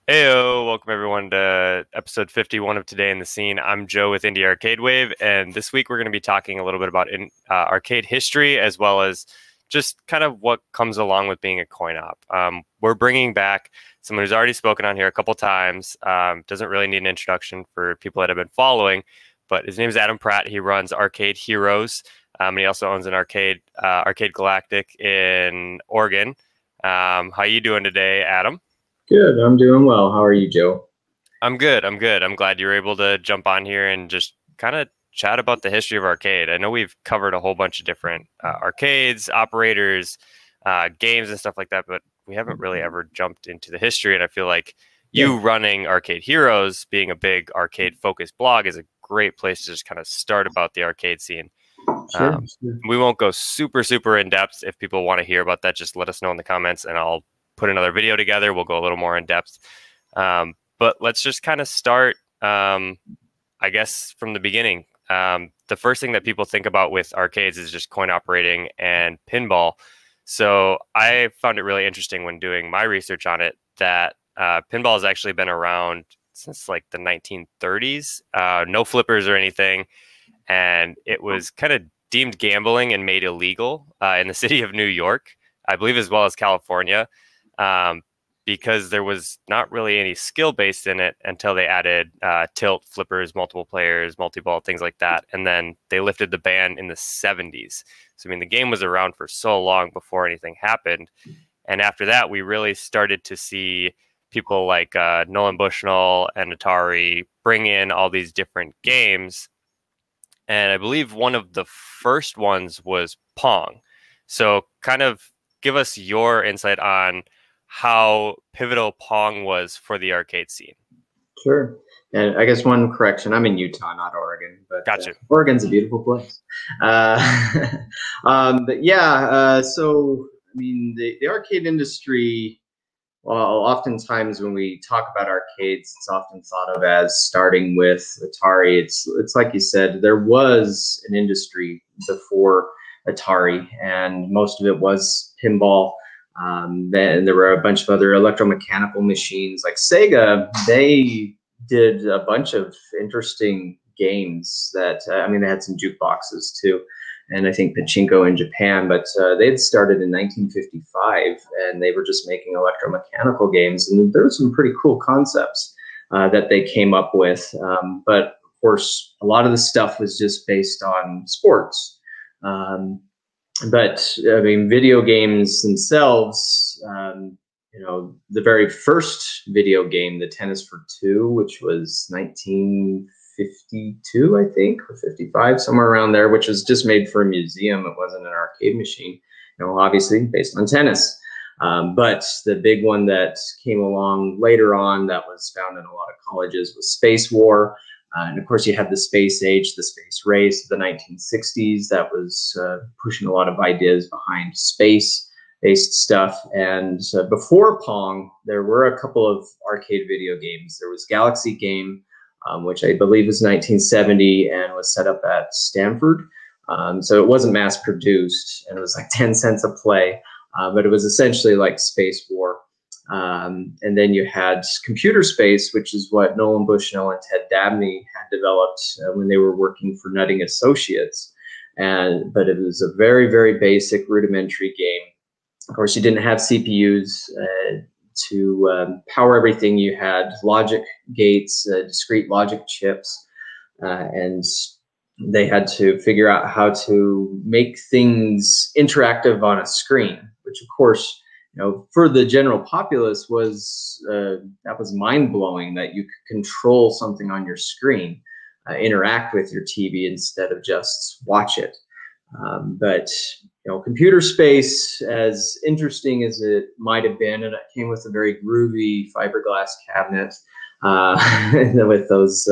Heyo, welcome everyone to episode 51 of Today in the Scene. I'm Joe with Indie Arcade Wave, and this week we're going to be talking a little bit about arcade history as well as just kind of what comes along with being a coin op. We're bringing back someone who's already spoken on here a couple times. Doesn't really need an introduction for people that have been following, but his name is Adam Pratt. He runs Arcade Heroes, and he also owns an Arcade Galactic in Oregon. How you doing today, Adam? Good. I'm doing well. How are you, Joe? I'm good. I'm good. I'm glad you were able to jump on here and just kind of chat about the history of arcade. I know we've covered a whole bunch of different arcades, operators, games and stuff like that, but we haven't really ever jumped into the history. And I feel like you running Arcade Heroes, being a big arcade focused blog, is a great place to just kind of start about the arcade scene. Sure. We won't go super in depth. If people want to hear about that, just let us know in the comments and I'll put another video together. We'll go a little more in depth. But let's just kind of start, I guess, from the beginning. The first thing that people think about with arcades is just coin operating and pinball. So I found it really interesting when doing my research on it that pinball has actually been around since like the 1930s. No flippers or anything. And it was kind of deemed gambling and made illegal in the city of New York, I believe, as well as California. Because there was not really any skill based in it until they added tilt, flippers, multiple players, multi-ball, things like that. And then they lifted the ban in the 70s. So, I mean, the game was around for so long before anything happened. And after that, we really started to see people like Nolan Bushnell and Atari bring in all these different games. And I believe one of the first ones was Pong. So kind of give us your insight on how pivotal Pong was for the arcade scene. Sure. And I guess one correction, I'm in Utah, not Oregon, but Gotcha. Oregon's a beautiful place. But yeah, so I mean, the arcade industry, well, oftentimes when we talk about arcades, it's often thought of as starting with Atari. It's like you said, there was an industry before Atari, and most of it was pinball. Then there were a bunch of other electromechanical machines like Sega. They did a bunch of interesting games that, I mean, they had some jukeboxes too. And I think pachinko in Japan, but they had started in 1955 and they were just making electromechanical games. And there were some pretty cool concepts that they came up with. But of course, a lot of the stuff was just based on sports. But I mean, video games themselves, you know, the very first video game, the Tennis for Two, which was 1952, I think, or 55, somewhere around there, which was just made for a museum. It wasn't an arcade machine, you know, obviously based on tennis. But the big one that came along later on that was found in a lot of colleges was Space War. And of course, you had the space age, the space race of the 1960s that was pushing a lot of ideas behind space-based stuff. And before Pong, there were a couple of arcade video games. There was Galaxy Game, which I believe was 1970 and was set up at Stanford. So it wasn't mass-produced, and it was like 10 cents a play. But it was essentially like Space War. And then you had Computer Space, which is what Nolan Bushnell and Ted Dabney had developed when they were working for Nutting Associates. But it was a very basic rudimentary game. Of course, you didn't have CPUs to power everything. You had logic gates, discrete logic chips, and they had to figure out how to make things interactive on a screen, which of course, you know, for the general populace was that was mind-blowing that you could control something on your screen, interact with your TV instead of just watch it. But you know, Computer Space, as interesting as it might have been, and it came with a very groovy fiberglass cabinet with those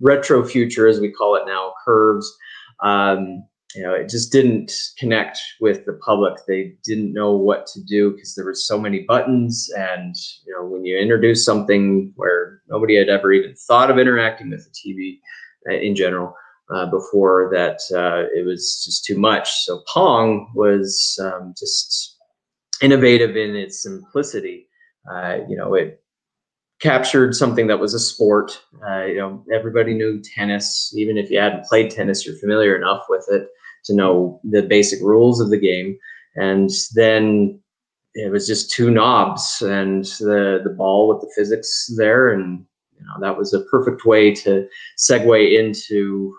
retro future, as we call it now, curves. You know, it just didn't connect with the public. They didn't know what to do because there were so many buttons. And, you know, when you introduce something where nobody had ever even thought of interacting with the TV in general before that, it was just too much. So Pong was just innovative in its simplicity. It captured something that was a sport. Everybody knew tennis. Even if you hadn't played tennis, you're familiar enough with it to know the basic rules of the game. And then it was just two knobs and the ball with the physics there. And that was a perfect way to segue into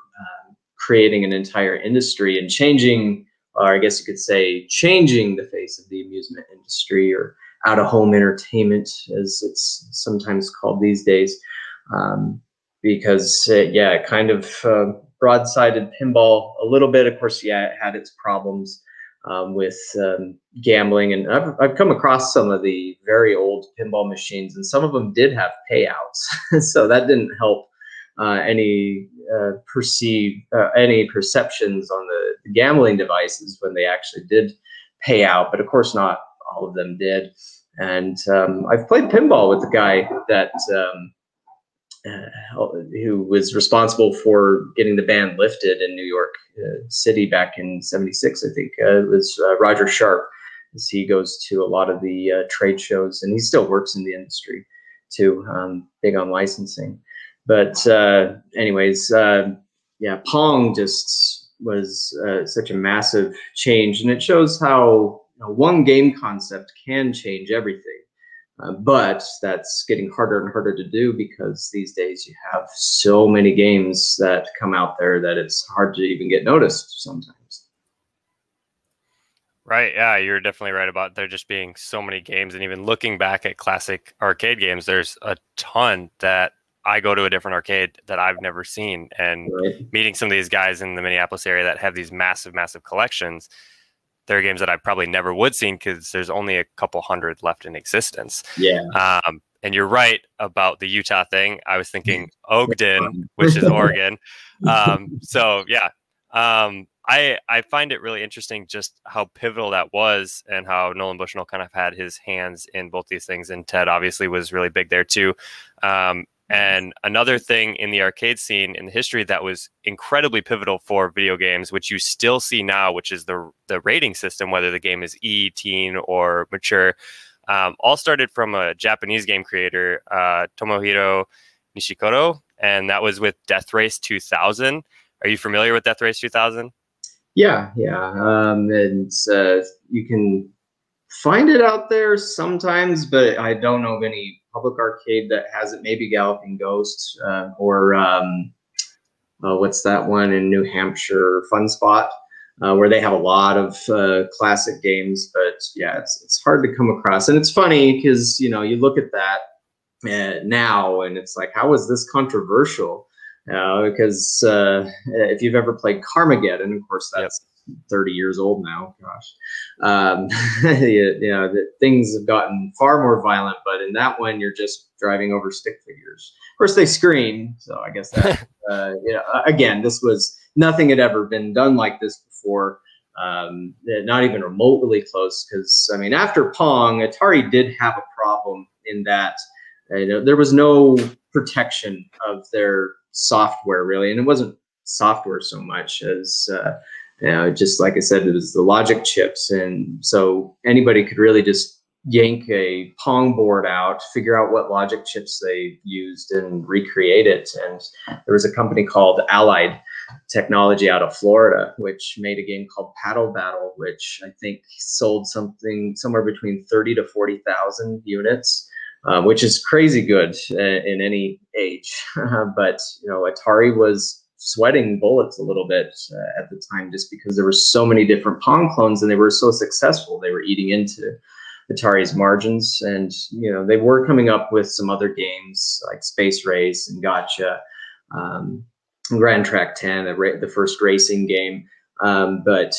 creating an entire industry and changing, or I guess you could say, changing the face of the amusement industry, or out-of-home entertainment, as it's sometimes called these days, because it kind of broadsided pinball a little bit. Of course, it had its problems with gambling, and I've come across some of the very old pinball machines, and some of them did have payouts, so that didn't help any perceptions on the gambling devices when they actually did pay out. But of course, not all of them did. And I've played pinball with the guy that who was responsible for getting the ban lifted in New York City back in '76, I think. It was Roger Sharp, as he goes to a lot of the trade shows, and he still works in the industry too, big on licensing. But anyways, Pong just was such a massive change, and it shows how one game concept can change everything. But that's getting harder and harder to do, because these days you have so many games that come out there that it's hard to even get noticed sometimes. Right. Yeah, you're definitely right about there just being so many games. And even looking back at classic arcade games, there's a ton that I go to a different arcade that I've never seen. And meeting some of these guys in the Minneapolis area that have these massive, massive collections, there are games that I probably never would seen because there's only a couple hundred left in existence. Yeah. And you're right about the Utah thing. I was thinking Ogden, which is Oregon. I find it really interesting just how pivotal that was, and how Nolan Bushnell kind of had his hands in both these things. And Ted obviously was really big there too. And another thing in the arcade scene in the history that was incredibly pivotal for video games, which you still see now, which is the rating system, whether the game is E, teen, or mature, all started from a Japanese game creator, Tomohiro Nishikoro, and that was with Death Race 2000. Are you familiar with Death Race 2000? Yeah. And you can find it out there sometimes, but I don't know of any public arcade that has it. Maybe Galloping Ghost, or what's that one in New Hampshire, Fun Spot, where they have a lot of classic games. But yeah, it's hard to come across. And it's funny because you look at that now and it's like, how is this controversial? Because if you've ever played Carmageddon, of course that's 30 years old now. Gosh, things have gotten far more violent. But in that one, you're just driving over stick figures. Of course, they screen, so I guess that again, this was nothing had ever been done like this before. Not even remotely close. Because I mean, after Pong, Atari did have a problem in that there was no protection of their software really, and it wasn't software so much as just like I said, it was the logic chips. And so anybody could really just yank a Pong board out, figure out what logic chips they used, and recreate it. And there was a company called Allied Technology out of Florida, which made a game called Paddle Battle, which I think sold something somewhere between 30 to 40,000 units, which is crazy good in any age. But Atari was sweating bullets a little bit at the time, just because there were so many different Pong clones and they were so successful. They were eating into Atari's margins, and they were coming up with some other games like Space Race and Gotcha, Grand Track 10, the first racing game. But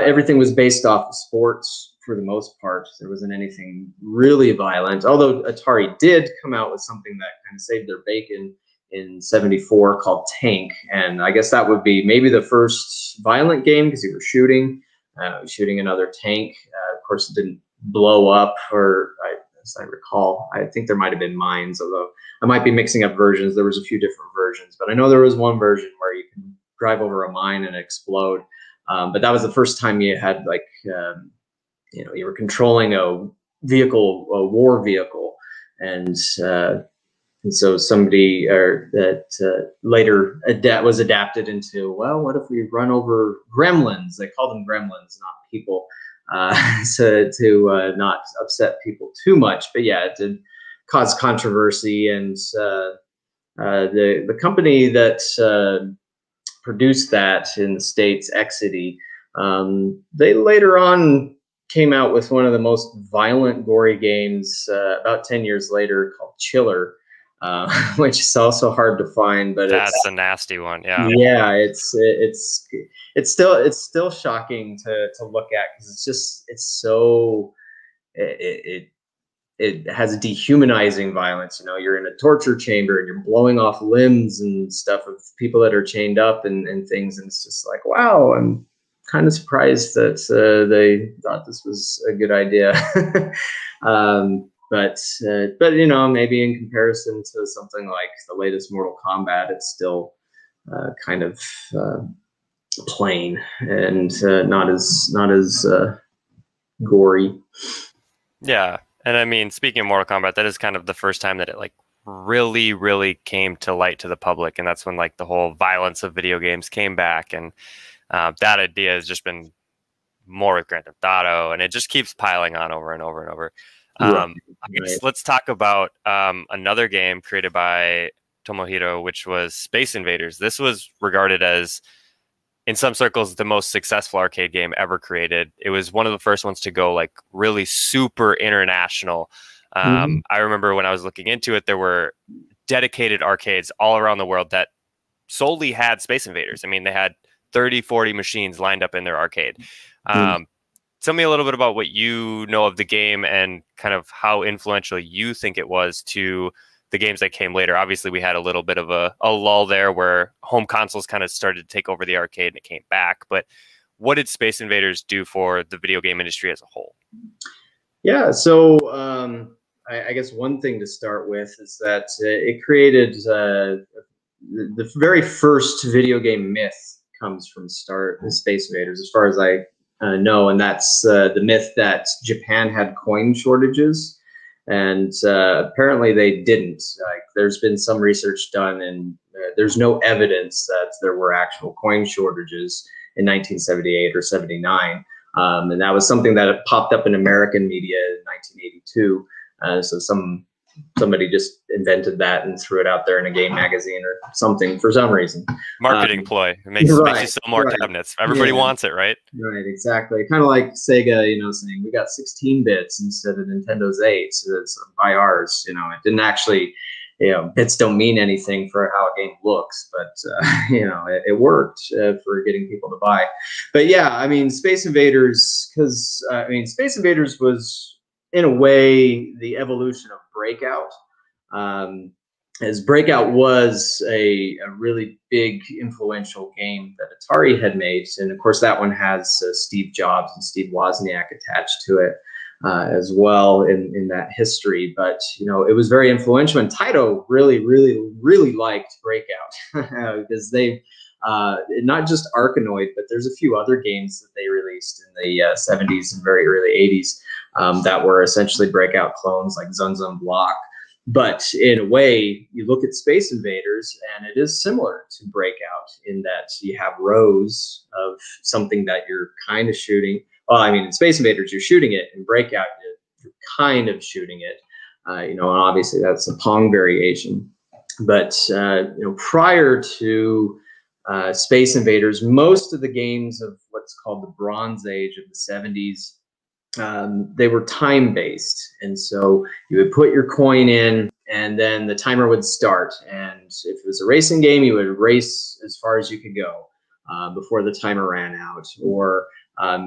everything was based off of sports for the most part. There wasn't anything really violent, although Atari did come out with something that kind of saved their bacon in '74 called Tank. And I guess that would be maybe the first violent game, because you were shooting another tank. Of course, it didn't blow up, as I recall. I think there might have been mines, although I might be mixing up versions. There was a few different versions, but I know there was one version where you can drive over a mine and explode. But that was the first time you had you were controlling a vehicle, a war vehicle, and so somebody later was adapted into, well, what if we run over gremlins? They call them gremlins, not people, so to not upset people too much. But yeah, it did cause controversy, and the company that produced that in the States, Exidy, they later on came out with one of the most violent, gory games about 10 years later called Chiller, which is also hard to find. But that's a nasty one. Yeah. Yeah, it's still shocking to look at, because it's so it has dehumanizing violence. You know, you're in a torture chamber and you're blowing off limbs and stuff of people that are chained up and things. And it's just like, wow, I'm kind of surprised that they thought this was a good idea. But you know, maybe in comparison to something like the latest Mortal Kombat, it's still kind of plain and not as gory. Yeah. And I mean, speaking of Mortal Kombat, that is kind of the first time that it like really came to light to the public. And that's when like the whole violence of video games came back. And that idea has just been more with Grand Theft Auto, and it just keeps piling on over and over and over. I guess let's talk about another game created by Tomohiro, which was Space Invaders. This was regarded as, in some circles, the most successful arcade game ever created. It was one of the first ones to go like really super international. I remember when I was looking into it, there were dedicated arcades all around the world that solely had Space Invaders. I mean, they had 30, 40 machines lined up in their arcade. Tell me a little bit about what you know of the game and kind of how influential you think it was to the games that came later. Obviously, we had a little bit of a lull there where home consoles kind of started to take over the arcade and it came back. But what did Space Invaders do for the video game industry as a whole? Yeah, so I guess one thing to start with is that it created the very first video game myth comes from Space Invaders, as far as I know, and that's the myth that Japan had coin shortages. And apparently they didn't. Like, there's been some research done, and there's no evidence that there were actual coin shortages in 1978 or 79. And that was something that popped up in American media in 1982. So somebody just invented that and threw it out there in a game magazine or something for some reason. Marketing ploy. It makes you sell more cabinets. Everybody wants it, right? Right, exactly. Kind of like Sega, you know, saying we got 16 bits instead of Nintendo's 8, so that's buy ours. You know, it didn't actually, you know, bits don't mean anything for how a game looks, but you know, it worked for getting people to buy. But yeah, I mean, Space Invaders, because Space Invaders was, in a way, the evolution of Breakout. As Breakout was a really big, influential game that Atari had made. And of course, that one has Steve Jobs and Steve Wozniak attached to it as well in that history. But, you know, it was very influential. And Taito really liked Breakout because they, not just Arkanoid, but there's a few other games that they released in the 70s and very early 80s that were essentially Breakout clones, like Zun Zun Block. But in a way, you look at Space Invaders, and it is similar to Breakout in that you have rows of something that you're kind of shooting. Well, I mean, in Space Invaders, you're shooting it. In Breakout, you're kind of shooting it. You know, and obviously that's a Pong variation. But you know, prior to Space Invaders, most of the games of what's called the Bronze Age of the 70s, they were time-based. And so you would put your coin in, and then the timer would start. And if it was a racing game, you would race as far as you could go before the timer ran out. Or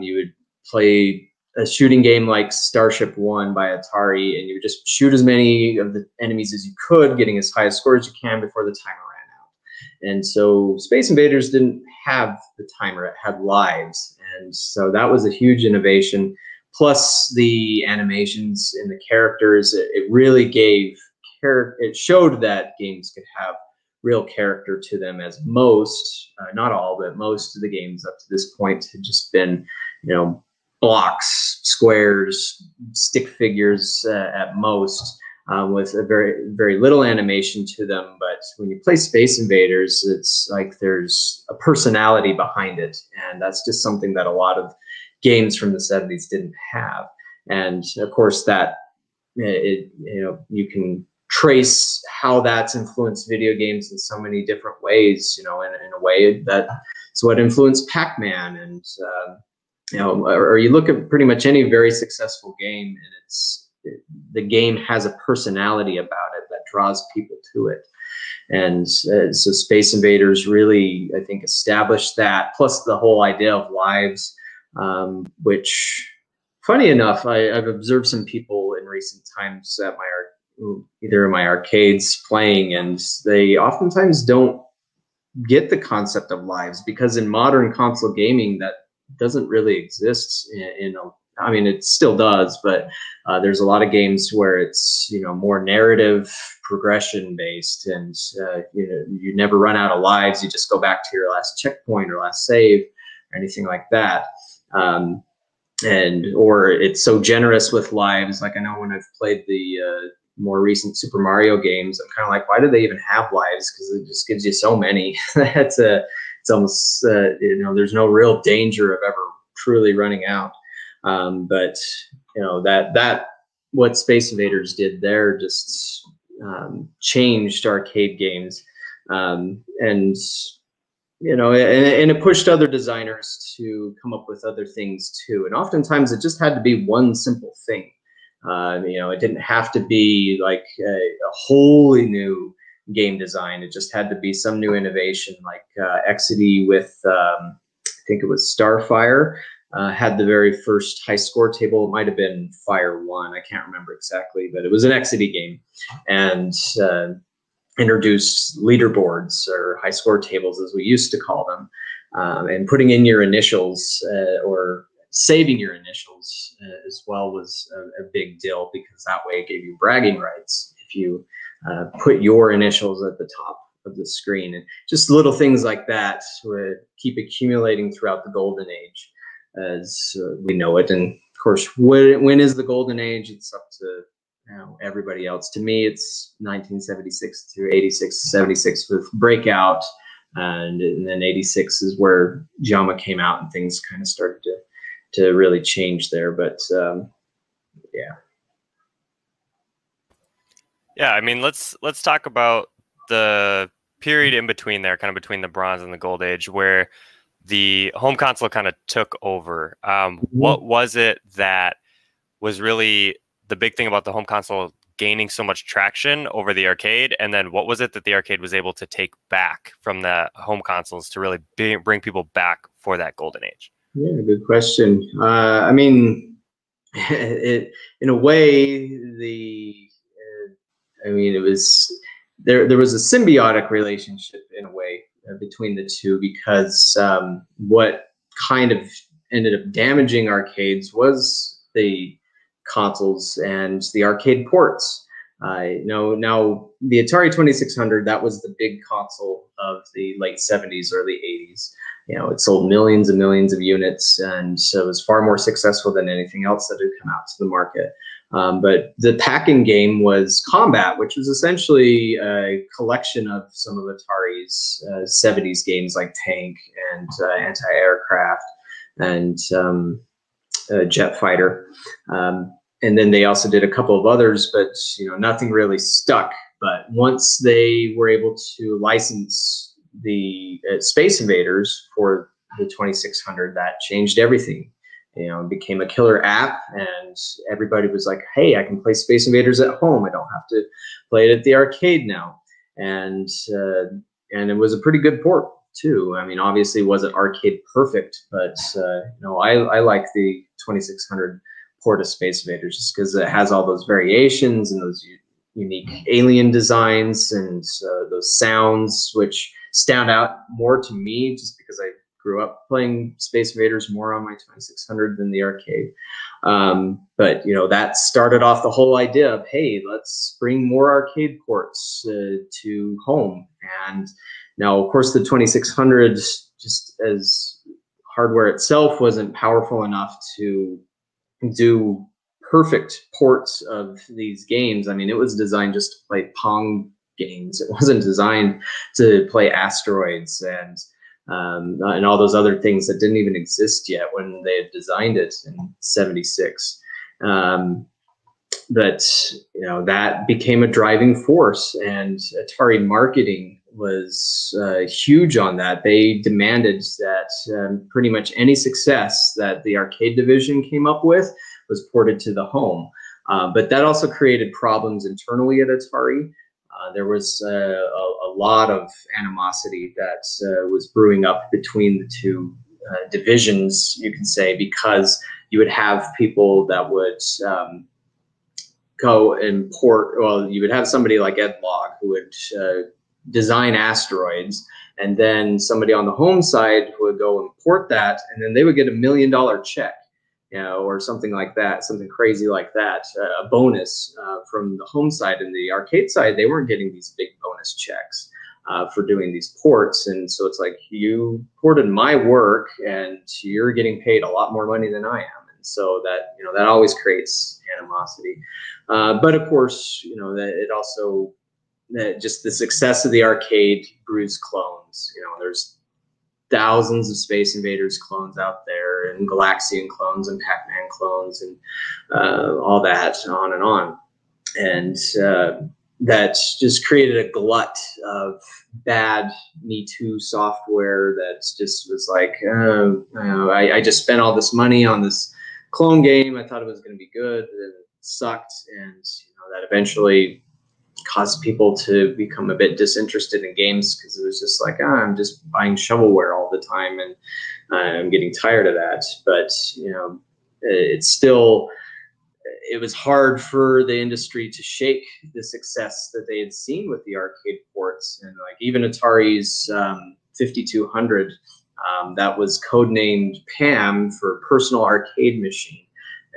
you would play a shooting game like Starship One by Atari, and you would just shoot as many of the enemies as you could, getting as high a score as you can before the timer ran out. And so Space Invaders didn't have the timer, it had lives. And so that was a huge innovation. Plus the animations and the characters, it really gave it showed that games could have real character to them, as most, not all, but most of the games up to this point had just been, you know, blocks, squares, stick figures at most, with a very little animation to them. But when you play Space Invaders, it's like there's a personality behind it, and that's just something that a lot of games from the 70s didn't have. And of course, that you can trace how that's influenced video games in so many different ways. In a way that's what influenced Pac-Man, and or you look at pretty much any very successful game, and the game has a personality about it that draws people to it. And so Space Invaders really, I think, established that, plus the whole idea of lives, which, funny enough, I've observed some people in recent times at either in my arcades playing, and they oftentimes don't get the concept of lives, because in modern console gaming that doesn't really exist I mean, it still does, but there's a lot of games where it's more narrative progression based, and you never run out of lives. You just go back to your last checkpoint or last save or anything like that. Or it's so generous with lives. Like, I know when I've played the more recent Super Mario games, I'm kind of like, why do they even have lives? Because it just gives you so many. It's almost there's no real danger of ever truly running out. But that what Space Invaders did there just changed arcade games, and it pushed other designers to come up with other things too. And oftentimes it just had to be one simple thing. It didn't have to be like a wholly new game design. It just had to be some new innovation, like Exidy with I think it was Starfire. Had the very first high score table. It might have been Fire 1. I can't remember exactly, but it was an Exidy game, and introduced leaderboards, or high score tables as we used to call them, and putting in your initials or saving your initials as well was a big deal, because that way it gave you bragging rights if you put your initials at the top of the screen. And just little things like that would keep accumulating throughout the golden age as we know it. And of course, when is the golden age? It's up to everybody else. To me, it's 1976 to 86, 76 with Breakout, and then 86 is where JAMA came out, and things kind of started to really change there. But yeah, I mean, let's talk about the period in between there, kind of between the Bronze and the Gold Age, where the home console kind of took over. What was it that was really the big thing about the home console gaining so much traction over the arcade? And then what was it that the arcade was able to take back from the home consoles to really bring people back for that golden age? Yeah, good question. I mean, in a way, it was there was a symbiotic relationship in a way between the two, because what kind of ended up damaging arcades was the consoles and the arcade ports. Now the Atari 2600, that was the big console of the late 70s, early 80s. It sold millions and millions of units, and so it was far more successful than anything else that had come out to the market. But the packing game was Combat, which was essentially a collection of some of Atari's 70s games like Tank and Anti-Aircraft and Jet Fighter. And then they also did a couple of others, but nothing really stuck. But once they were able to license the Space Invaders for the 2600, that changed everything. It became a killer app, and everybody was like, hey, I can play Space Invaders at home. I don't have to play it at the arcade now. And it was a pretty good port too. I mean, obviously, was it arcade perfect? But I like the 2600 port of Space Invaders just because it has all those variations and those unique alien designs and those sounds, which stand out more to me just because I grew up playing Space Invaders more on my 2600 than the arcade. But that started off the whole idea of, hey, let's bring more arcade ports to home. And now, of course, the 2600, just as hardware itself wasn't powerful enough to do perfect ports of these games. I mean, it was designed just to play Pong games. It wasn't designed to play Asteroids and all those other things that didn't even exist yet when they had designed it in '76. But that became a driving force, and Atari Marketing was huge on that. They demanded that pretty much any success that the arcade division came up with was ported to the home. But that also created problems internally at Atari. There was a lot of animosity that was brewing up between the two divisions, you can say, because you would have people that would go and port. Well, you would have somebody like Ed Log who would design Asteroids, and then somebody on the home side would go and port that, and then they would get $1 million check, or something like that, something crazy like that, a bonus from the home side. And the arcade side, they weren't getting these big bonus checks for doing these ports. And so it's like, you ported my work and you're getting paid a lot more money than I am. And so that, that always creates animosity. But of course, that it also, just the success of the arcade brews clones. There's thousands of Space Invaders clones out there, and Galactic clones and Pac-Man clones, and all that, on and on. And that just created a glut of bad Me Too software that just was like, I just spent all this money on this clone game. I thought it was going to be good, and it sucked. And that eventually caused people to become a bit disinterested in games, because it was just like, I'm just buying shovelware all the time, and I'm getting tired of that. But it was hard for the industry to shake the success that they had seen with the arcade ports. And like even Atari's 5200, that was codenamed PAM for Personal Arcade Machine.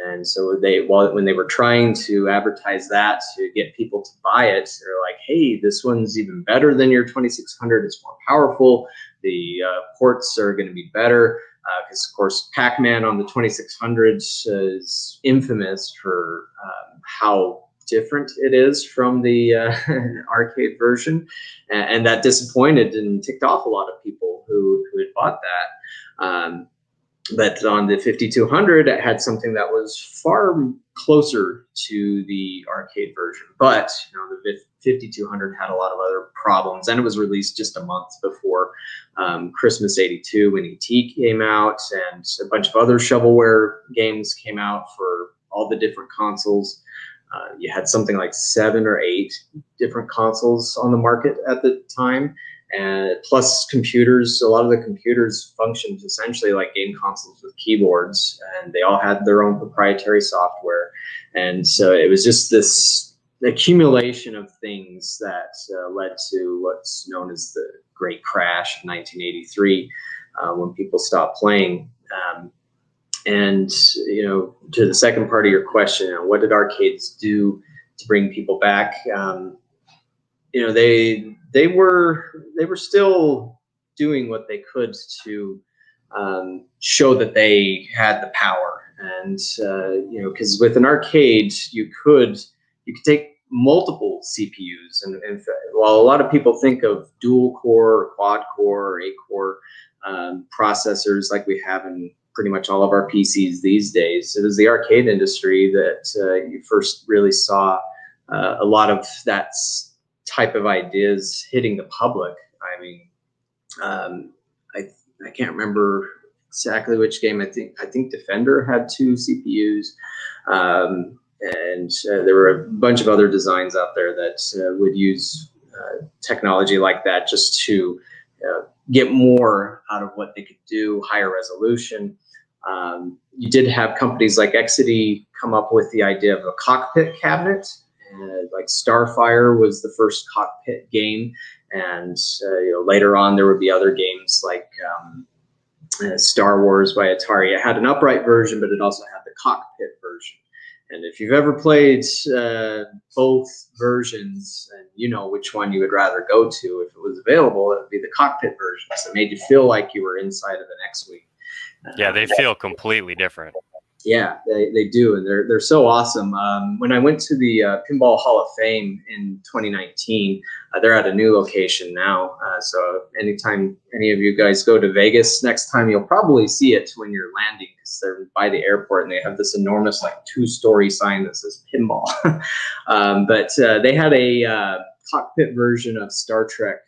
And so when they were trying to advertise that to get people to buy it, they're like, hey, this one's even better than your 2600. It's more powerful. The ports are going to be better. Because, of course, Pac-Man on the 2600 is infamous for how different it is from the arcade version. And that disappointed and ticked off a lot of people who had bought that. But on the 5200, it had something that was far closer to the arcade version. But the 5200 had a lot of other problems, and it was released just a month before Christmas '82 when ET came out, and a bunch of other shovelware games came out for all the different consoles. You had something like 7 or 8 different consoles on the market at the time. And plus computers. A lot of the computers functioned essentially like game consoles with keyboards, and they all had their own proprietary software. And so it was just this accumulation of things that led to what's known as the Great Crash in 1983, when people stopped playing. And to the second part of your question, what did arcades do to bring people back? They were still doing what they could to show that they had the power. And because with an arcade, you could take multiple CPUs, and while a lot of people think of dual core or quad core or 8-core processors like we have in pretty much all of our PCs these days, it was the arcade industry that you first really saw a lot of that type of ideas hitting the public. I mean, I can't remember exactly which game. I think Defender had 2 CPUs, and there were a bunch of other designs out there that would use technology like that just to get more out of what they could do, higher resolution. You did have companies like Exidy come up with the idea of a cockpit cabinet. Like Starfire was the first cockpit game, and later on there would be other games like Star Wars by Atari. It had an upright version, but it also had the cockpit version. And if you've ever played both versions, and you know which one you would rather go to if it was available, it would be the cockpit version. So it made you feel like you were inside of an X-Wing. Yeah, they feel completely different. Yeah, they do, and they're so awesome. When I went to the Pinball Hall of Fame in 2019, they're at a new location now. So anytime any of you guys go to Vegas next time, you'll probably see it when you're landing, because they're by the airport and they have this enormous like 2-story sign that says pinball. But they had a cockpit version of Star Trek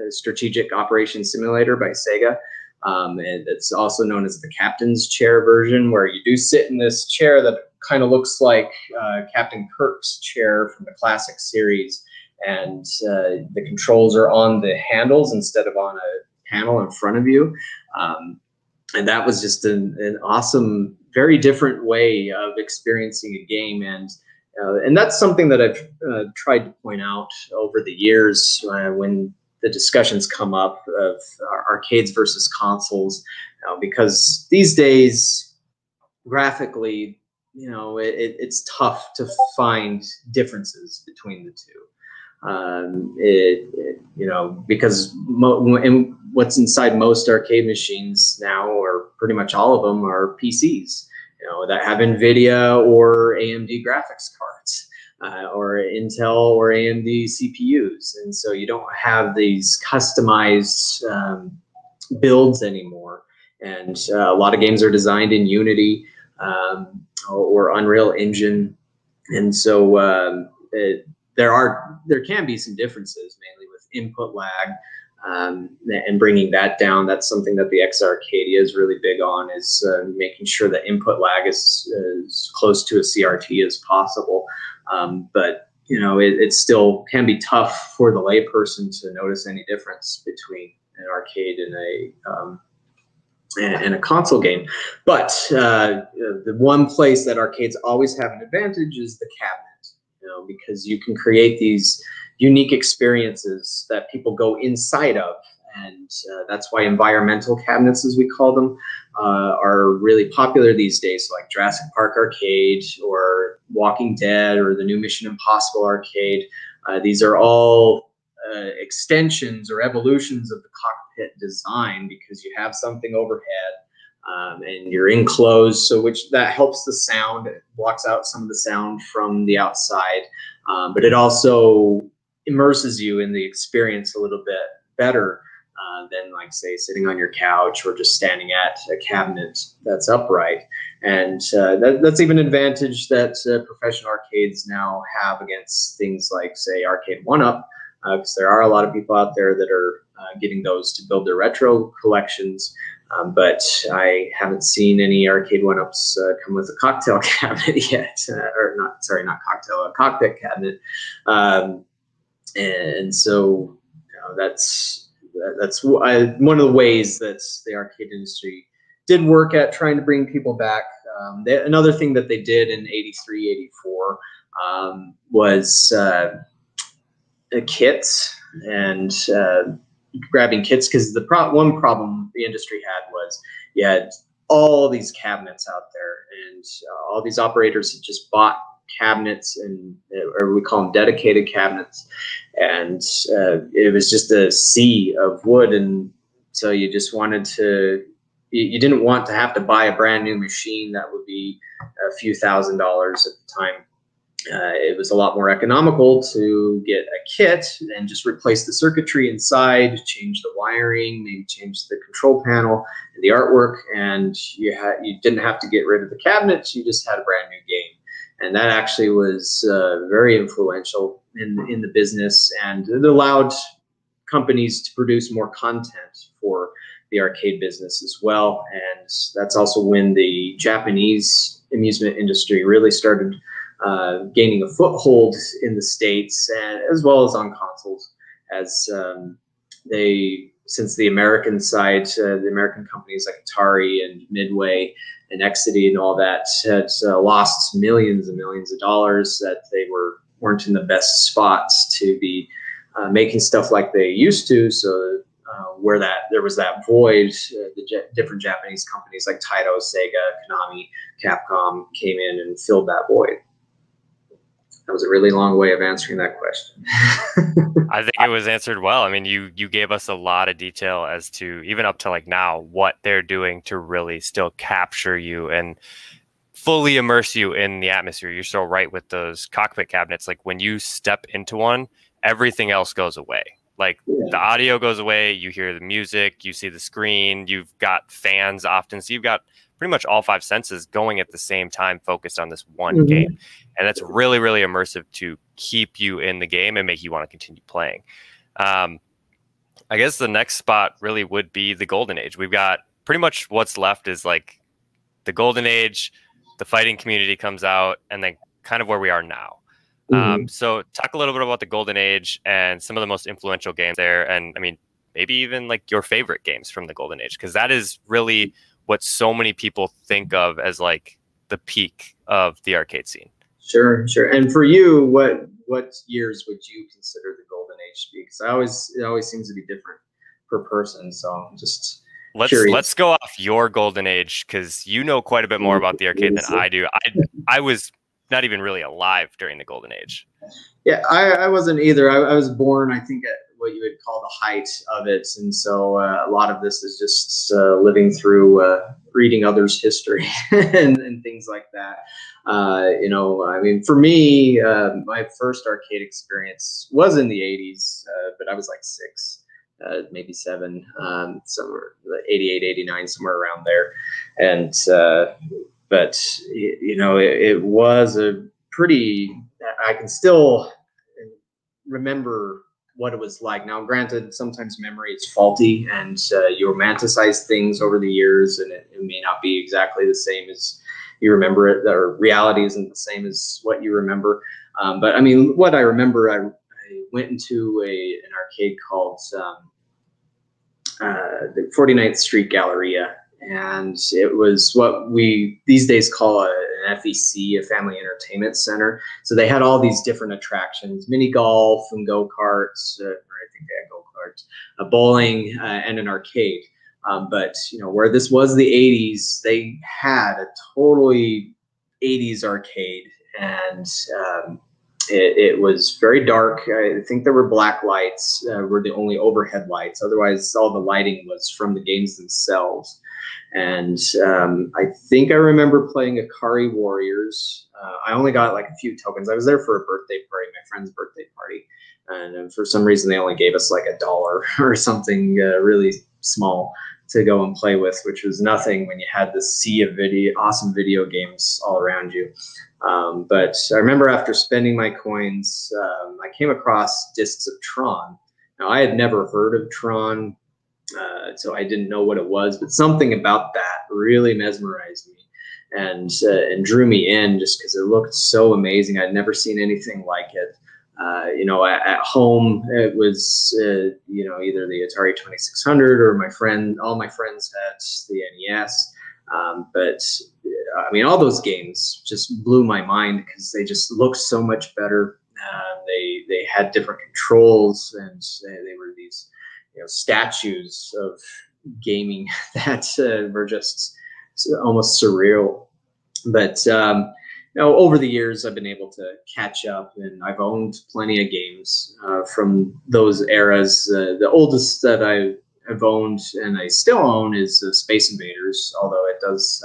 Strategic Operations Simulator by Sega. And it's also known as the captain's chair version, where you do sit in this chair that kind of looks like Captain Kirk's chair from the classic series. And the controls are on the handles instead of on a panel in front of you. And that was just an awesome, very different way of experiencing a game. And that's something that I've tried to point out over the years when the discussions come up of arcades versus consoles, because these days, graphically, it's tough to find differences between the two. Because what's inside most arcade machines now, or pretty much all of them, are PCs, that have NVIDIA or AMD graphics cards. Or Intel or AMD CPUs. And so you don't have these customized builds anymore. And a lot of games are designed in Unity or Unreal Engine. And so there can be some differences, mainly with input lag, and bringing that down. That's something that the X-Arcadia is really big on, is making sure that input lag is as close to a CRT as possible. But it still can be tough for the layperson to notice any difference between an arcade and a console game. But the one place that arcades always have an advantage is the cabinet, because you can create these unique experiences that people go inside of. And that's why environmental cabinets, as we call them, are really popular these days. So like Jurassic Park Arcade or Walking Dead or the new Mission Impossible Arcade. These are all extensions or evolutions of the cockpit design, because you have something overhead and you're enclosed, so that helps the sound. It blocks out some of the sound from the outside, but it also immerses you in the experience a little bit better than, like, say, sitting on your couch or just standing at a cabinet that's upright. And that's even an advantage that professional arcades now have against things like, say, Arcade 1-Up, because there are a lot of people out there that are getting those to build their retro collections. But I haven't seen any Arcade 1-Ups come with a cocktail cabinet yet, not cocktail, a cockpit cabinet. And so that's one of the ways that the arcade industry did work at trying to bring people back. Another thing that they did in '83, '84 was kits and grabbing kits, because one problem the industry had was you had all these cabinets out there, and all these operators had just bought cabinets, or we call them dedicated cabinets, and it was just a sea of wood. And so you just wanted to, you didn't want to have to buy a brand new machine that would be a few $1,000s at the time. It was a lot more economical to get a kit and just replace the circuitry inside, change the wiring, maybe change the control panel and the artwork, and you didn't have to get rid of the cabinets. You just had a brand new game. And that actually was very influential in the business, and it allowed companies to produce more content for the arcade business as well. And that's also when the Japanese amusement industry really started gaining a foothold in the States, as well as on consoles, as since the American side, the American companies like Atari and Midway and Exidy and all that had lost millions and millions of dollars, that they weren't in the best spots to be making stuff like they used to. So where there was that void, the different Japanese companies like Taito, Sega, Konami, Capcom came in and filled that void. That was a really long way of answering that question. I think it was answered well. I mean, you gave us a lot of detail as to, even up to like now, what they're doing to really still capture you and fully immerse you in the atmosphere. You're so right with those cockpit cabinets. Like when you step into one, everything else goes away. Like the audio goes away, you hear the music, you see the screen, you've got fans often. So you've got pretty much all five senses going at the same time, focused on this one game. And that's really, really immersive to keep you in the game and make you want to continue playing. I guess the next spot really would be the Golden Age. We've got pretty much what's left is like the Golden Age, the fighting community comes out, and then kind of where we are now. So talk a little bit about the Golden Age and some of the most influential games there. And I mean, maybe even like your favorite games from the Golden Age, because that is really what so many people think of as like the peak of the arcade scene. Sure. And for you, what years would you consider the Golden Age to be? Because it always seems to be different per person. So I'm just let's go off your Golden Age, because you know quite a bit more about the arcade than I do. I was not even really alive during the Golden Age. Yeah, I wasn't either. I was born, I think, at what you would call the height of it. And so a lot of this is just living through reading others' history and things like that. You know, I mean, for me, my first arcade experience was in the 80s, but I was like 6, maybe 7, somewhere 88, 89, somewhere around there. And but, you know, it was a pretty, I can still remember what it was like. Now, granted, sometimes memory is faulty, and you romanticize things over the years, and it may not be exactly the same as you remember it, or reality isn't the same as what you remember. But I mean, what I remember, I went into an arcade called the 49th Street Galleria. And it was what we these days call an FEC, a family entertainment center. So they had all these different attractions: mini golf and go-karts, or I think they had go-karts, a bowling, and an arcade. But you know, where this was the 80s, they had a totally 80s arcade, and it was very dark. I think there were black lights, were the only overhead lights. Otherwise, all the lighting was from the games themselves. And I think I remember playing Atari Warriors. I only got like a few tokens. I was there for a birthday party, my friend's birthday party. And for some reason, they only gave us like $1 or something really small to go and play with, which was nothing when you had this sea of awesome video games all around you. But I remember after spending my coins, I came across discs of Tron. Now, I had never heard of Tron, so I didn't know what it was, but something about that really mesmerized me and drew me in, just because it looked so amazing. I'd never seen anything like it. You know, at home, it was, you know, either the Atari 2600 or all my friends had the NES. But I mean, all those games just blew my mind because they just looked so much better. They had different controls, and they were these, you know, statues of gaming that were just almost surreal. But you know, over the years, I've been able to catch up, and I've owned plenty of games from those eras. The oldest that I've owned and I still own is Space Invaders, although it does,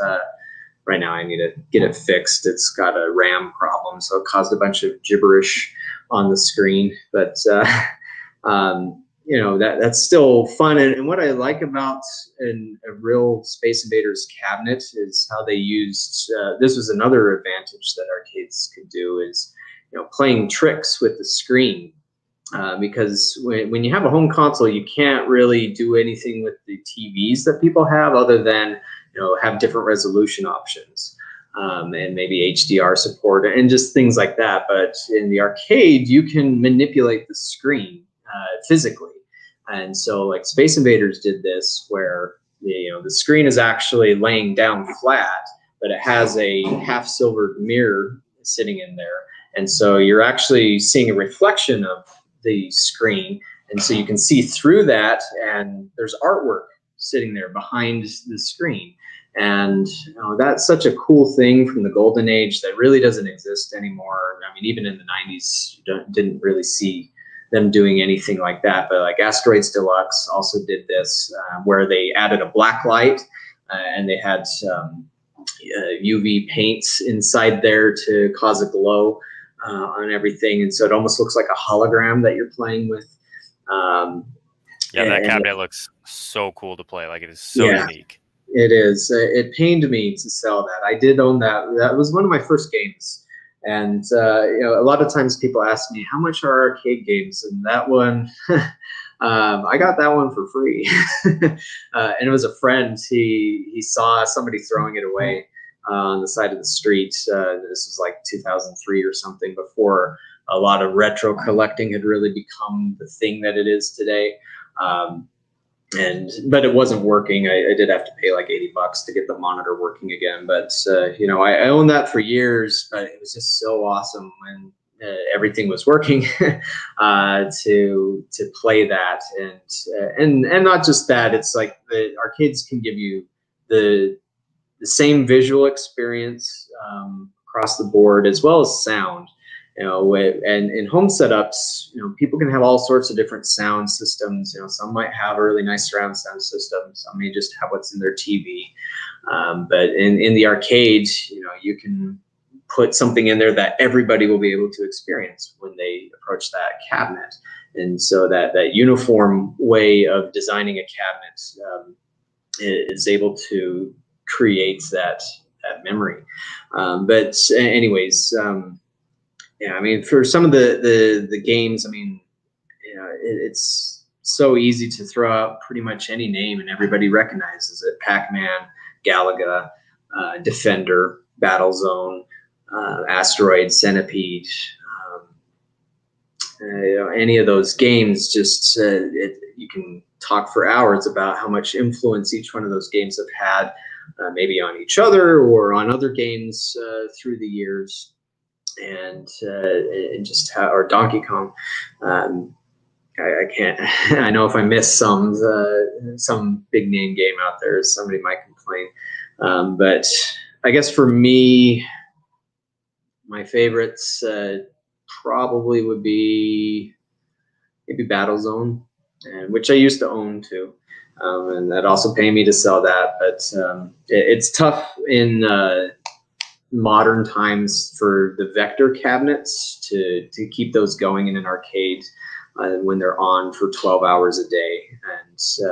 right now I need to get it fixed. It's got a RAM problem, so it caused a bunch of gibberish on the screen. But you know, that's still fun. And what I like about a real Space Invaders cabinet is how they used, this was another advantage that arcades could do, is, you know, playing tricks with the screen. Because when you have a home console, you can't really do anything with the TVs that people have, other than, you know, have different resolution options, and maybe HDR support and just things like that. But in the arcade, you can manipulate the screen physically. And so, like, Space Invaders did this, where the screen is actually laying down flat, but it has a half-silvered mirror sitting in there, and so you're actually seeing a reflection of the screen, and so you can see through that, and there's artwork sitting there behind the screen. And that's such a cool thing from the golden age that really doesn't exist anymore. I mean, even in the 90s, you didn't really see them doing anything like that. But like Asteroids Deluxe also did this, where they added a black light, and they had UV paints inside there to cause a glow on everything. And so it almost looks like a hologram that you're playing with. Yeah, that cabinet looks so cool to play. Like, it is so unique. It is. It pained me to sell that. I did own that. That was one of my first games. And a lot of times people ask me, how much are arcade games? And that one, I got that one for free. And it was a friend. He saw somebody throwing it away on the side of the street. This was like 2003 or something, before a lot of retro collecting had really become the thing that it is today. But it wasn't working. I did have to pay like $80 to get the monitor working again. But I owned that for years. But it was just so awesome when everything was working to play that, and not just that. It's like the arcades can give you the same visual experience across the board, as well as sound. And in home setups, people can have all sorts of different sound systems. Some might have a really nice surround sound system. Some may just have what's in their TV. But in the arcade, you can put something in there that everybody will be able to experience when they approach that cabinet. And so that uniform way of designing a cabinet is able to create that memory. But anyways, yeah, I mean, for some of the games, I mean, it's so easy to throw out pretty much any name and everybody recognizes it. Pac-Man, Galaga, Defender, Battlezone, Asteroid, Centipede. Any of those games, just you can talk for hours about how much influence each one of those games have had, maybe on each other or on other games through the years. And just how, or Donkey Kong. I can't. I know if I miss some big name game out there, somebody might complain. But I guess for me, my favorites probably would be maybe Battlezone, which I used to own too. And that also paid me to sell that. But it's tough in modern times for the vector cabinets to keep those going in an arcade when they're on for 12 hours a day. And so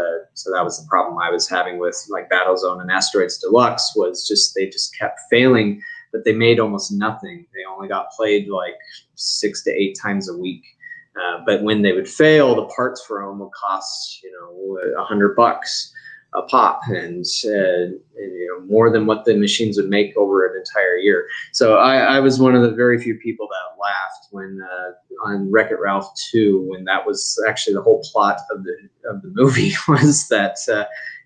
that was the problem I was having with like Battlezone and Asteroids Deluxe, was they just kept failing, but they made almost nothing. They only got played like 6 to 8 times a week. But when they would fail, the parts for them would cost $100 a pop, and more than what the machines would make over an entire year. So I was one of the very few people that laughed when on Wreck-It Ralph 2, when that was actually the whole plot of the movie, was that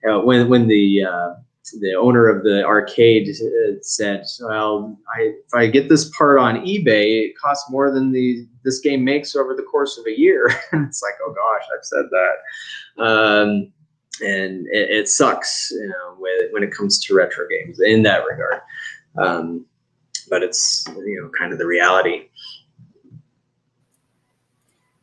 when the owner of the arcade said, well, if I get this part on eBay, it costs more than this game makes over the course of a year. And it's like, oh gosh, I've said that. And it sucks, when it comes to retro games in that regard. But it's, kind of the reality.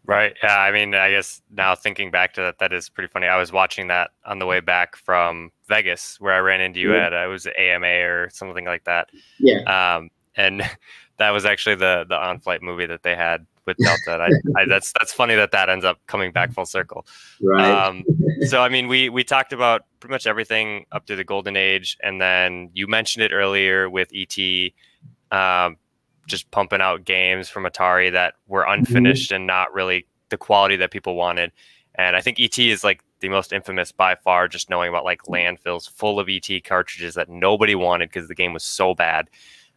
Right. Yeah. I mean, I guess now thinking back to that, that is pretty funny. I was watching that on the way back from Vegas, where I ran into you at, it was AMA or something like that. Yeah. And that was actually the on-flight movie that they had with Delta. That's funny that ends up coming back full circle. Right. So, I mean, we talked about pretty much everything up to the golden age. And then you mentioned it earlier with ET, just pumping out games from Atari that were unfinished and not really the quality that people wanted. And I think ET is like the most infamous by far, just knowing about like landfills full of ET cartridges that nobody wanted because the game was so bad.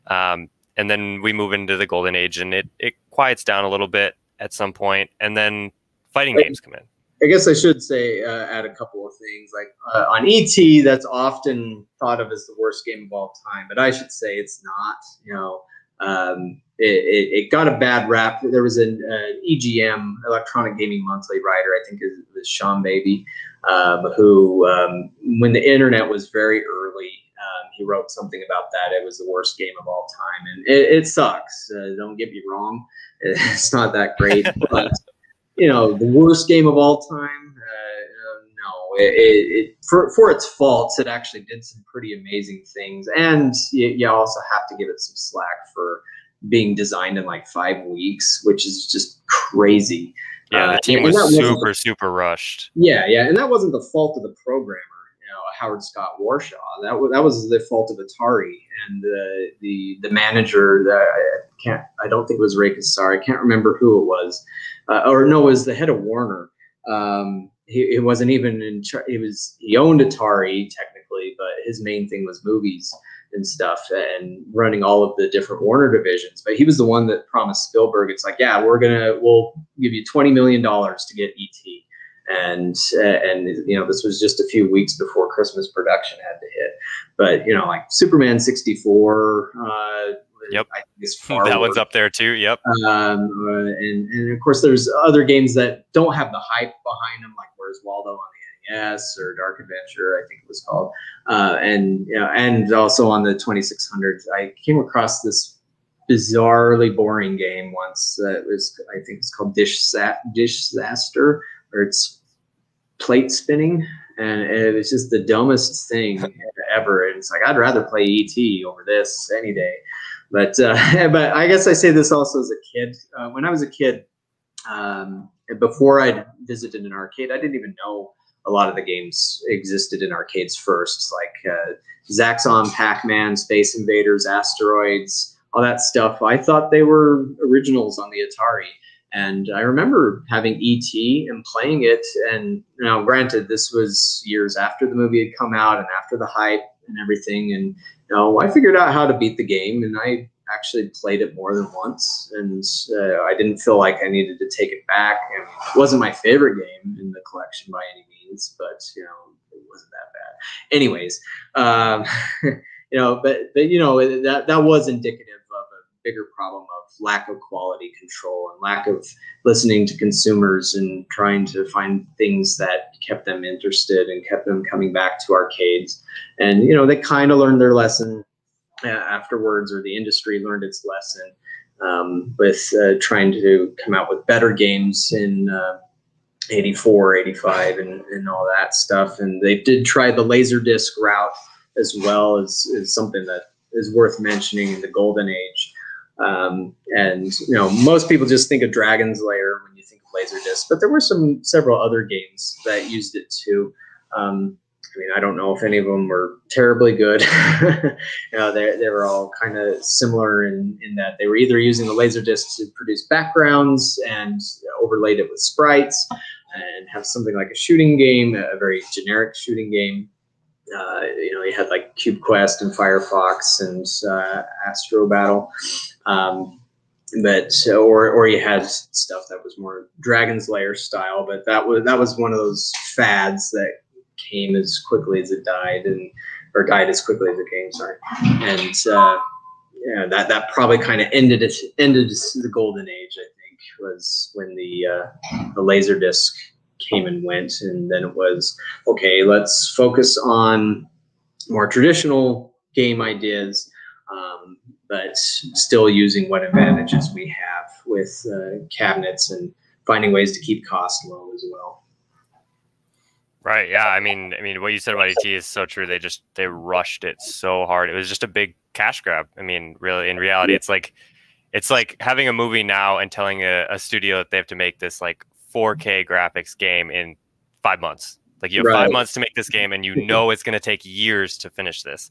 And then we move into the golden age, and it quiets down a little bit at some point, and then fighting games come in. I guess I should say, add a couple of things. Like on ET, that's often thought of as the worst game of all time, but I should say it's not. It got a bad rap. There was an EGM, Electronic Gaming Monthly writer, I think it was Sean Baby, who, when the internet was very early, he wrote something about that. It was the worst game of all time, and it sucks. Don't get me wrong, it's not that great, but the worst game of all time. No, for its faults, it actually did some pretty amazing things, and you also have to give it some slack for being designed in like 5 weeks, which is just crazy. Yeah, the team was super rushed. Yeah, and that wasn't the fault of the programmer, Howard Scott Warshaw. That was the fault of Atari and the manager. I don't think it was Ray Kassar. I can't remember who it was, or no, it was the head of Warner. He wasn't even in charge. He owned Atari technically, but his main thing was movies and stuff and running all of the different Warner divisions. But he was the one that promised Spielberg, it's like, yeah, we'll give you $20 million to get E.T. And this was just a few weeks before Christmas production had to hit. But like Superman 64, yep, I think is far that one's up there too. Yep. And of course there's other games that don't have the hype behind them, like Where's Waldo on the NES or Dark Adventure, I think it was called. And also on the 2600, I came across this bizarrely boring game once that I think it's called Disaster, or it's plate spinning, and it was just the dumbest thing ever. And it's like, I'd rather play E.T. over this any day. But I guess I say this also as a kid. When I was a kid, before I visited an arcade, I didn't even know a lot of the games existed in arcades first, like Zaxxon, Pac-Man, Space Invaders, Asteroids, all that stuff. I thought they were originals on the Atari. And I remember having E.T. and playing it. And now, granted, this was years after the movie had come out and after the hype and everything. And I figured out how to beat the game, and I actually played it more than once. And I didn't feel like I needed to take it back. I mean, it wasn't my favorite game in the collection by any means, but it wasn't that bad. Anyways, that was indicative of a bigger problem of lack of quality control and lack of listening to consumers and trying to find things that kept them interested and kept them coming back to arcades. And they kind of learned their lesson afterwards, or the industry learned its lesson with trying to come out with better games in 84, 85, and all that stuff. And they did try the Laserdisc route as well, as something that is worth mentioning in the golden age. And most people just think of Dragon's Lair when you think of Laserdisc, but there were several other games that used it too. I don't know if any of them were terribly good. They were all kind of similar in that they were either using the Laserdisc to produce backgrounds and overlaid it with sprites and have something like a shooting game, a very generic shooting game. You had like Cube Quest and Firefox and Astro Battle. Or you had stuff that was more Dragon's Lair style, but that was one of those fads that came as quickly as it died, or died as quickly as it came. Sorry, and that probably kind of ended the golden age. I think was when the Laserdisc came and went, and then it was okay. Let's focus on more traditional game ideas. But still using what advantages we have with cabinets and finding ways to keep costs low as well. Right. Yeah. I mean, what you said about ET is so true. They rushed it so hard. It was just a big cash grab. I mean, really, in reality, it's like having a movie now and telling a studio that they have to make this like 4K graphics game in 5 months. Like you have 5 months to make this game, and it's going to take years to finish this.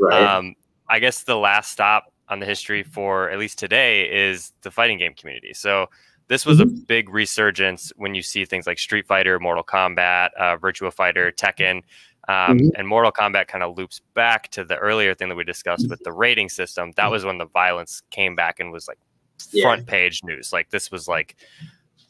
Right. I guess the last stop on the history for at least today is the fighting game community. So this was a big resurgence when you see things like Street Fighter, Mortal Kombat, Virtua Fighter, Tekken, and Mortal Kombat kind of loops back to the earlier thing that we discussed with the rating system. That was when the violence came back and was like front page news. Like this was like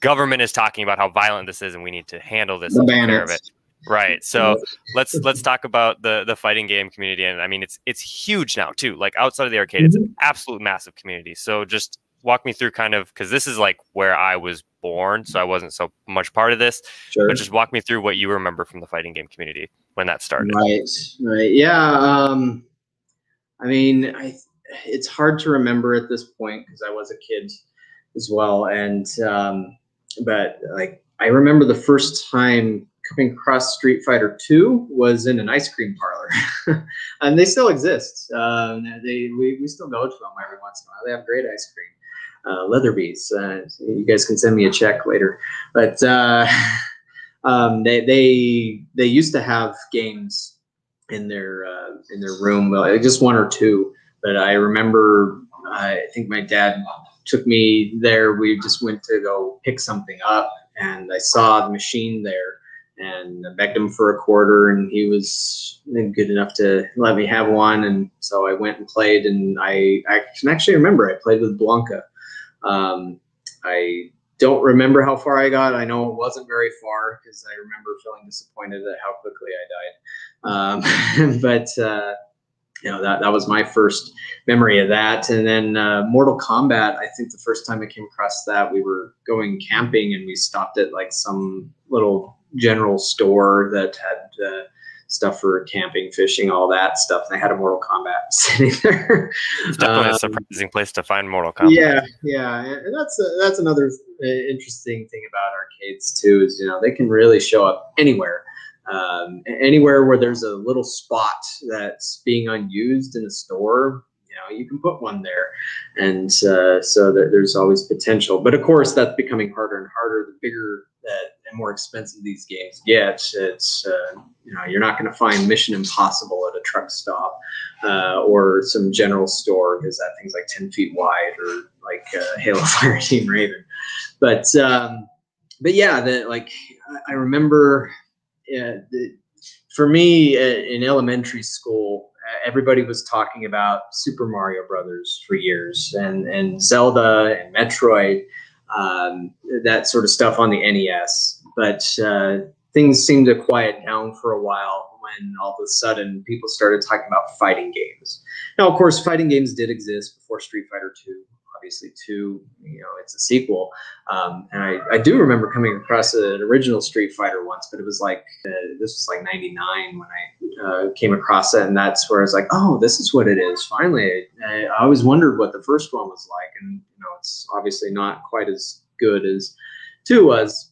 government is talking about how violent this is, and we need to handle this and take care of it. Right. So let's talk about the fighting game community. And I mean, it's huge now too. Like outside of the arcade, it's an absolute massive community. So just walk me through kind of, because this is like where I was born, so I wasn't so much part of this. Sure. But just walk me through what you remember from the fighting game community when that started. Right. Yeah. I mean, it's hard to remember at this point because I was a kid as well. And, but like, I remember the first time coming across Street Fighter 2 was in an ice cream parlor, and they still exist. We still go to them every once in a while. They have great ice cream, Leatherby's. You guys can send me a check later, but they used to have games in their room, just one or two. But I remember, I think my dad took me there. We just went to go pick something up, and I saw the machine there, and I begged him for a quarter, and he was good enough to let me have one. And so I went and played, and I can actually remember I played with Blanca. I don't remember how far I got. I know it wasn't very far because I remember feeling disappointed at how quickly I died. But you know, that was my first memory of that. And then Mortal Kombat, I think the first time I came across that, we were going camping and we stopped at like some little general store that had stuff for camping, fishing, all that stuff. And they had a Mortal Kombat sitting there. It's definitely a surprising place to find Mortal Kombat. Yeah, and that's another interesting thing about arcades too, is, you know, they can really show up anywhere. Anywhere where there's a little spot that's being unused in a store, you know, you can put one there. And so there's always potential. But of course, that's becoming harder and harder the bigger and more expensive these games get. It's you know, you're not going to find Mission Impossible at a truck stop or some general store, because that thing's like 10 feet wide, or like Halo Fire Team Raven. But yeah, I remember. For me, in elementary school, everybody was talking about Super Mario Brothers for years, and Zelda and Metroid, that sort of stuff on the NES. But things seemed to quiet down for a while when all of a sudden people started talking about fighting games. Now, of course, fighting games did exist before Street Fighter 2. Obviously, 2, you know, it's a sequel. And I do remember coming across an original Street Fighter once, but it was like, this was like 99 when I came across it. And that's where I was like, oh, this is what it is. Finally, I always wondered what the first one was like. And, you know, it's obviously not quite as good as 2 was.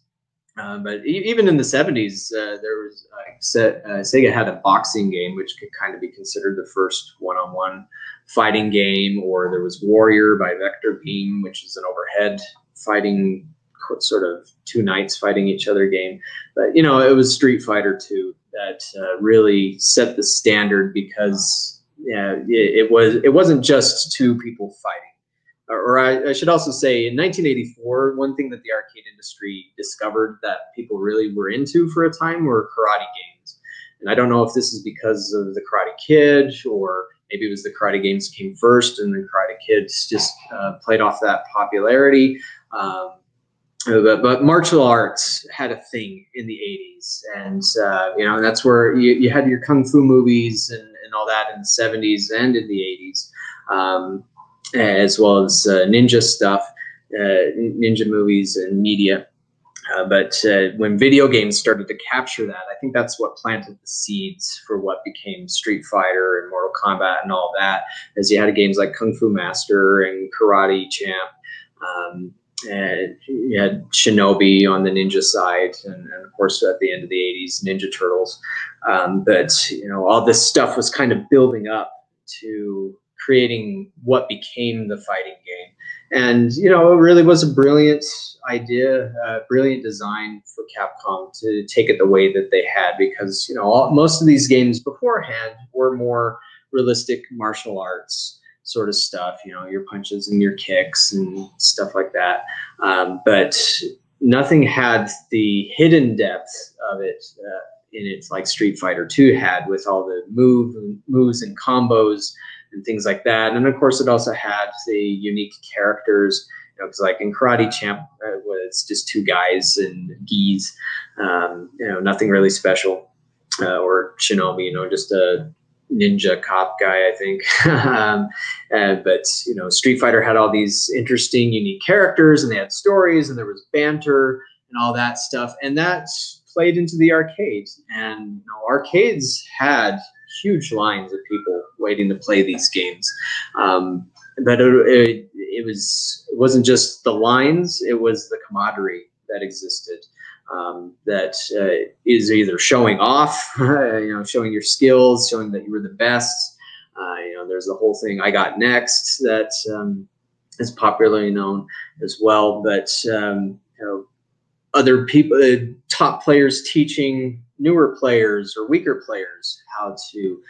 But even in the 70s, there was Sega had a boxing game, which could kind of be considered the first one-on-one fighting game. Or there was Warrior by Vector Beam, which is an overhead fighting, sort of two knights fighting each other game. But, you know, it was Street Fighter 2 that really set the standard, because it wasn't just two people fighting. Or I should also say, in 1984, one thing that the arcade industry discovered that people really were into for a time were karate games. And I don't know if this is because of the Karate Kid, or maybe it was the karate games came first and the Karate Kids just played off that popularity. But martial arts had a thing in the 80s. And, you know, that's where you had your Kung Fu movies and all that in the 70s and in the 80s. As well as ninja stuff, ninja movies and media. But when video games started to capture that, I think that's what planted the seeds for what became Street Fighter and Mortal Kombat and all that, as you had games like Kung Fu Master and Karate Champ. And you had Shinobi on the ninja side, and of course at the end of the 80s, Ninja Turtles. But, you know, all this stuff was kind of building up to creating what became the fighting game. And, you know, it really was a brilliant idea, brilliant design for Capcom to take it the way that they had, because, you know, most of these games beforehand were more realistic martial arts sort of stuff, you know, your punches and your kicks and stuff like that. But nothing had the hidden depth of it in it like Street Fighter 2 had, with all the moves and combos and things like that. And of course, it also had the unique characters, you know, because like in Karate Champ, it's just two guys and gis, you know, nothing really special. Or Shinobi, you know, just a ninja cop guy, I think. But, you know, Street Fighter had all these interesting, unique characters, and they had stories, and there was banter and all that stuff. And that played into the arcades. And, you know, arcades had huge lines of people waiting to play these games. But it wasn't just the lines; it was the camaraderie that existed. That is either showing off, showing your skills, showing that you were the best. There's the whole thing, I got next, that is popularly known as well. But other people, top players teaching newer players or weaker players how to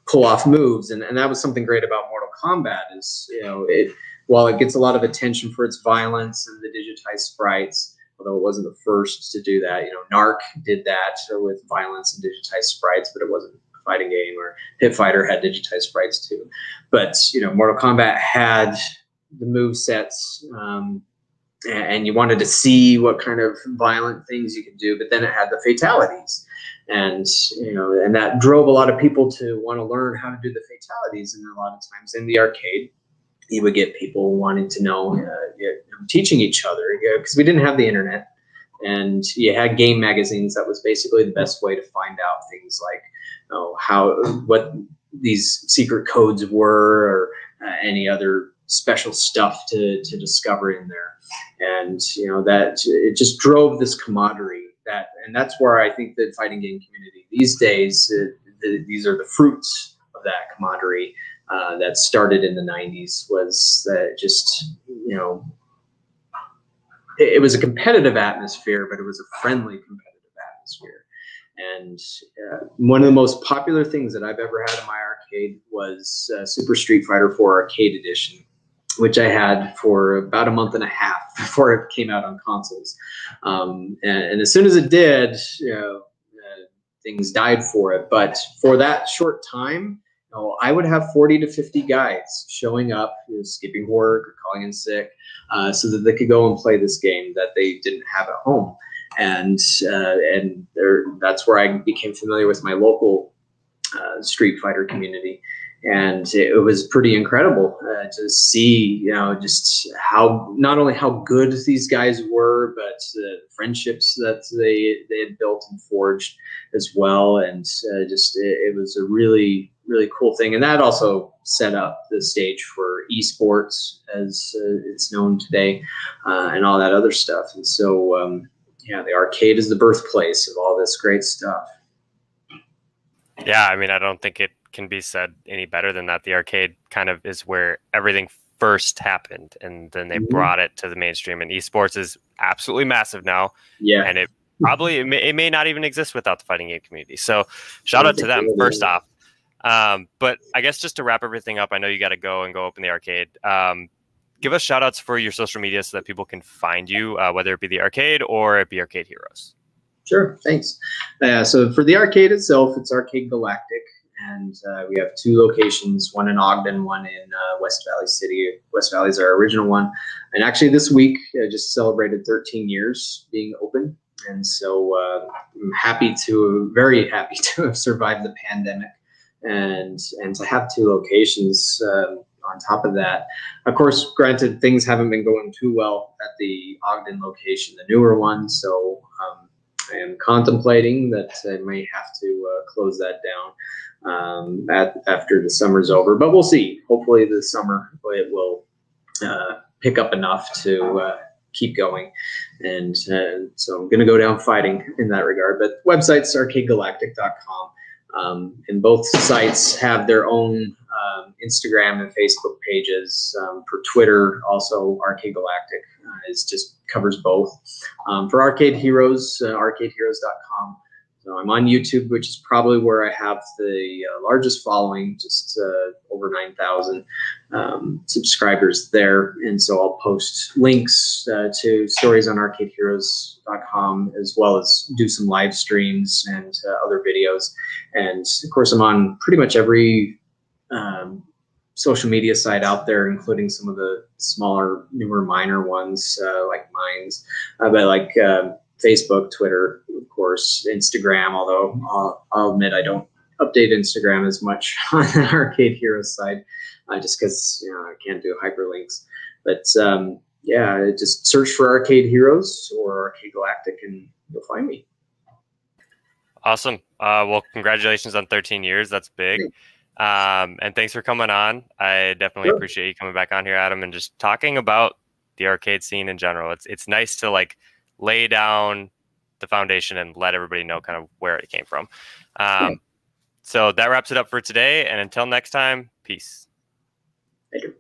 pull off moves, and that was something great about Mortal Kombat. Is while it gets a lot of attention for its violence and the digitized sprites, although it wasn't the first to do that. Narc did that with violence and digitized sprites, but it wasn't a fighting game. Or Pit Fighter had digitized sprites too. But Mortal Kombat had the move sets, and you wanted to see what kind of violent things you could do. But then it had the fatalities, and and that drove a lot of people to want to learn how to do the fatalities. And a lot of times in the arcade, you would get people wanting to know, teaching each other, because we didn't have the internet, and you had game magazines. That was basically the best way to find out things like what these secret codes were, or any other special stuff to discover in there. And that it just drove this camaraderie. And that's where I think the fighting game community these days, these are the fruits of that camaraderie. That started in the 90s, was that just, it was a competitive atmosphere, but it was a friendly competitive atmosphere. And one of the most popular things that I've ever had in my arcade was Super Street Fighter 4 Arcade Edition, which I had for about a month and a half before it came out on consoles. And as soon as it did, things died for it. But for that short time, I would have 40 to 50 guys showing up, skipping work or calling in sick, so that they could go and play this game that they didn't have at home. And that's where I became familiar with my local Street Fighter community. And it was pretty incredible to see, just how, not only how good these guys were, but the friendships that they had built and forged as well. And it was a really, really cool thing. And that also set up the stage for esports, as it's known today, and all that other stuff. And so, the arcade is the birthplace of all this great stuff. Yeah, I mean, I don't think it can be said any better than that. The arcade kind of is where everything first happened, and then they brought it to the mainstream, and esports is absolutely massive now. Yeah. And it may not even exist without the fighting game community. So shout out to them first off. But I guess just to wrap everything up, I know you got to go open the arcade. Give us shout outs for your social media so that people can find you, whether it be the arcade or it be Arcade Heroes. Sure, thanks. So for the arcade itself, it's Arcade Galactic. And we have 2 locations, one in Ogden, one in West Valley City. West Valley is our original one. And actually this week, I just celebrated 13 years being open. And so I'm very happy to have survived the pandemic and to have 2 locations on top of that. Of course, granted, things haven't been going too well at the Ogden location, the newer one. So I am contemplating that I may have to close that down after the summer's over, but we'll see. Hopefully this summer it will pick up enough to keep going. And so I'm going to go down fighting in that regard. But website's arcadegalactic.com. And both sites have their own Instagram and Facebook pages. For Twitter, also Arcade Galactic just covers both. For Arcade Heroes, arcadeheroes.com. So I'm on YouTube, which is probably where I have the largest following, just over 9,000 subscribers there. And so I'll post links to stories on arcadeheroes.com, as well as do some live streams and other videos. And of course, I'm on pretty much every social media site out there, including some of the smaller, newer, minor ones like Minds, but like Facebook, Twitter, of course, Instagram, although I'll admit I don't update Instagram as much on the Arcade Heroes side, just because I can't do hyperlinks. But just search for Arcade Heroes or Arcade Galactic and you'll find me. Awesome. Well, congratulations on 13 years. That's big. And thanks for coming on. I definitely appreciate you coming back on here, Adam, and just talking about the arcade scene in general. It's nice to like lay down the foundation and let everybody know kind of where it came from. So that wraps it up for today. And until next time, peace. Thank you.